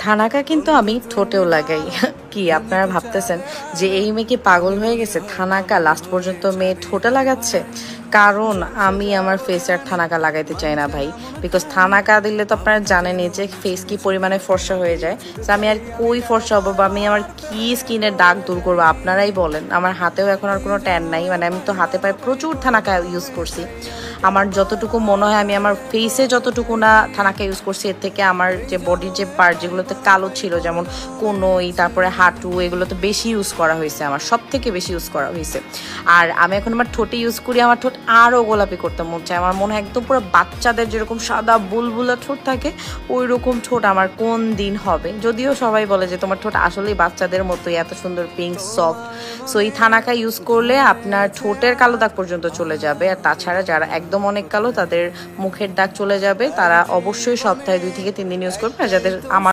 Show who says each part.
Speaker 1: Thanaka কিন্তু আমি ঠোঁটেও লাগাই। কি আপনারা ভাবতেছেন যে এই মেয়ে কি পাগল হয়ে গেছে? থানাকা লাস্ট পর্যন্ত মেয়ে ঠোঁটে লাগাচ্ছে? কারণ আমি আমার ফেসে আর থানাকা লাগাইতে চাই না ভাই। বিকজ থানাকা দিলে তো আপনারা জানেনই যে ফেস কি পরিমাণে ফর্সা হয়ে যায়। তো আমি আর কই ফর্সা হবো বা আমি আমার কি স্কিনের দাগ দূর করবো আপনারাই বলেন। আমার হাতেও এখন আর কোনো ট্যান নাই, মানে আমি তো হাতে পায়ে প্রচুর থানাকা ইউজ করছি। আমার যতটুকু মনে হয় আমি আমার ফেসে যতটুকু না থানাকা ইউজ করছি, এর থেকে আমার যে বডির যে পার্ট যেগুলোতে কালো ছিল, যেমন কোনোই, তারপরে হাঁটু, এগুলোতে বেশি ইউজ করা হয়েছে, আমার সব থেকে বেশি ইউজ করা হয়েছে। আর আমি এখন আমার ঠোঁটে ইউজ করি, আমার ঠোঁট আরও গোলাপি করতে মন চায়। আমার মনে হয় একদম পুরো বাচ্চাদের যেরকম সাদা বুলবুলা ঠোঁট থাকে ওই রকম ঠোঁট আমার কোন দিন হবে। যদিও সবাই বলে যে তোমার ঠোঁট আসলেই বাচ্চাদের মতোই এত সুন্দর পিঙ্ক সফট। সো এই থানাকা ইউজ করলে আপনার ঠোঁটের কালো দাগ পর্যন্ত চলে যাবে। আর তাছাড়া যারা একদম অনেক কালো তাদের মুখের দাগ চলে যাবে, তারা অবশ্যই সপ্তাহে 2 থেকে 3 দিন ইউজ করবে। আর যাদের আমার